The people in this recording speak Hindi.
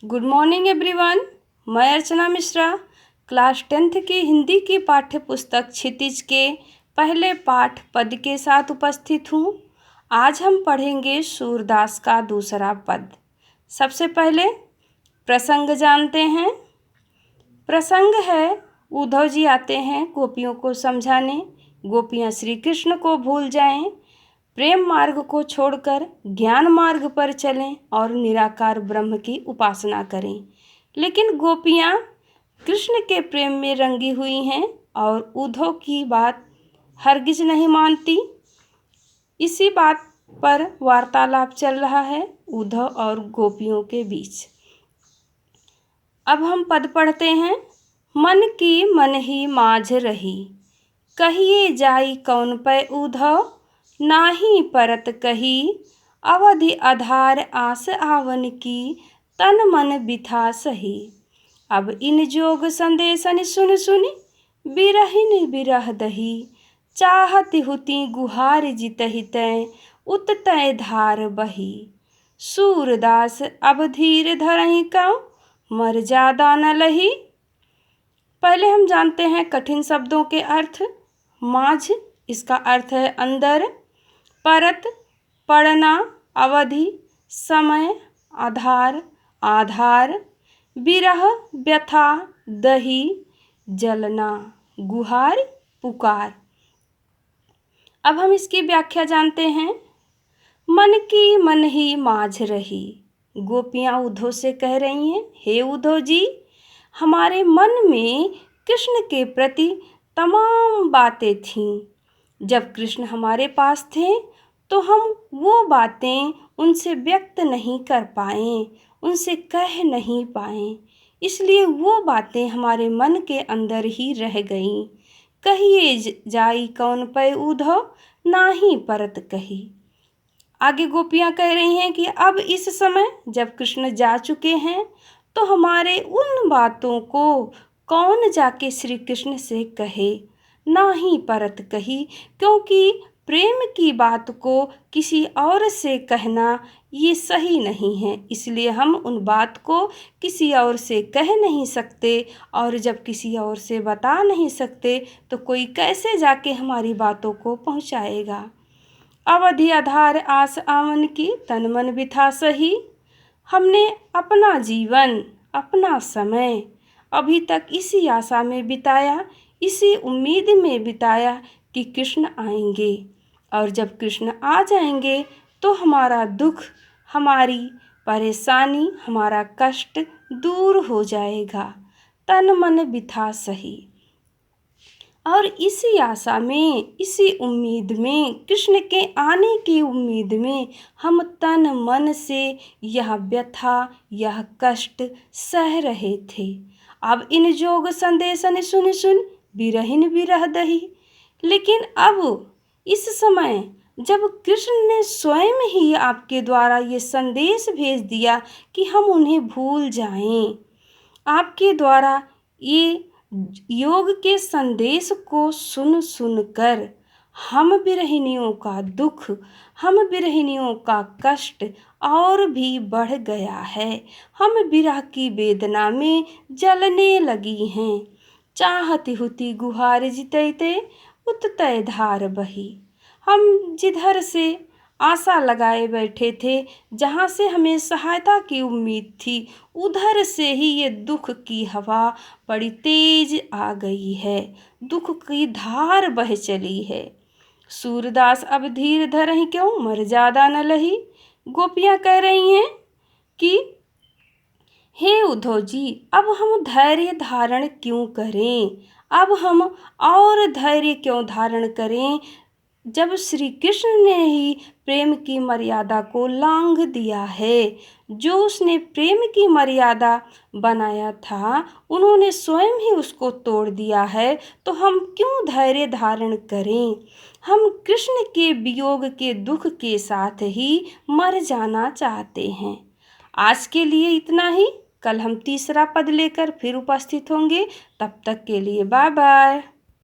Good morning everyone. मैं अर्चना मिश्रा क्लास 10th की हिंदी की पाठ्य पुस्तक क्षितिज के पहले पाठ पद के साथ उपस्थित हूँ। आज हम पढ़ेंगे सूरदास का दूसरा पद। सबसे पहले प्रसंग जानते हैं। प्रसंग है, उद्धव जी आते हैं गोपियों को समझाने। गोपियाँ श्री कृष्ण को भूल जाएं, प्रेम मार्ग को छोड़कर ज्ञान मार्ग पर चलें और निराकार ब्रह्म की उपासना करें। लेकिन गोपियाँ कृष्ण के प्रेम में रंगी हुई हैं और उद्धव की बात हरगिज नहीं मानती। इसी बात पर वार्तालाप चल रहा है उद्धव और गोपियों के बीच। अब हम पद पढ़ते हैं। मन की मन ही माझ रही, कहिए जाई कौन पै उद्धव, नाही परत कही, अवधि आधार आस आवन की, तन मन बिथा सही। अब इन जोग संदेशन सुन सुनी, बिरहिन बिरह दही, चाहत हुती गुहार जितहि तै, उततै धार बही। सूरदास अब धीर धरहि कौ, मर्यादा न लही। पहले हम जानते हैं कठिन शब्दों के अर्थ। माझ, इसका अर्थ है अंदर। परत, पढ़ना। अवधि, समय। आधार, आधार। बिरह, व्यथा। दही, जलना। गुहार, पुकार। अब हम इसकी व्याख्या जानते हैं। मन की मन ही माझ रही। गोपियाँ उद्धव से कह रही हैं, हे उद्धव जी, हमारे मन में कृष्ण के प्रति तमाम बातें थीं। जब कृष्ण हमारे पास थे तो हम वो बातें उनसे व्यक्त नहीं कर पाए, उनसे कह नहीं पाए, इसलिए वो बातें हमारे मन के अंदर ही रह गईं। कहिए जाई कौन पै उद्धव, नाही परत कही। आगे गोपियाँ कह रही हैं कि अब इस समय जब कृष्ण जा चुके हैं तो हमारे उन बातों को कौन जाके श्री कृष्ण से कहे, नाही परत कही, क्योंकि प्रेम की बात को किसी और से कहना ये सही नहीं है, इसलिए हम उन बात को किसी और से कह नहीं सकते, और जब किसी और से बता नहीं सकते तो कोई कैसे जाके हमारी बातों को पहुँचाएगा। अवधि आधार आस आवन की, तन मन बिथा सही। हमने अपना जीवन, अपना समय अभी तक इसी आशा में बिताया, इसी उम्मीद में बिताया कि कृष्ण आएंगे, और जब कृष्ण आ जाएंगे तो हमारा दुख, हमारी परेशानी, हमारा कष्ट दूर हो जाएगा। तन मन बिथा सही। और इसी आशा में, इसी उम्मीद में, कृष्ण के आने की उम्मीद में हम तन मन से यह व्यथा, यह कष्ट सह रहे थे। अब इन जोग संदेशन सुन सुन, बिरहिन बिरह दही। लेकिन अब इस समय जब कृष्ण ने स्वयं ही आपके द्वारा ये संदेश भेज दिया कि हम उन्हें भूल जाएं, आपके द्वारा ये योग के संदेश को सुन सुनकर हम बिरहिनियों का दुख, हम बिरहिनियों का कष्ट और भी बढ़ गया है। हम विरह की वेदना में जलने लगी हैं। चाहत हुती गुहार जितैते, उततै धार बही। हम जिधर से आशा लगाए बैठे थे, जहाँ से हमें सहायता की उम्मीद थी, उधर से ही ये दुख की हवा बड़ी तेज आ गई है, दुख की धार बह चली है। सूरदास अब धीर धरहि क्यों, मर्यादा न लही। गोपियाँ कह रही हैं कि हे उद्धव जी, अब हम धैर्य धारण क्यों करें, अब हम और धैर्य क्यों धारण करें, जब श्री कृष्ण ने ही प्रेम की मर्यादा को लांघ दिया है। जो उसने प्रेम की मर्यादा बनाया था, उन्होंने स्वयं ही उसको तोड़ दिया है, तो हम क्यों धैर्य धारण करें। हम कृष्ण के वियोग के दुख के साथ ही मर जाना चाहते हैं। आज के लिए इतना ही। कल हम तीसरा पद लेकर फिर उपस्थित होंगे। तब तक के लिए बाय बाय।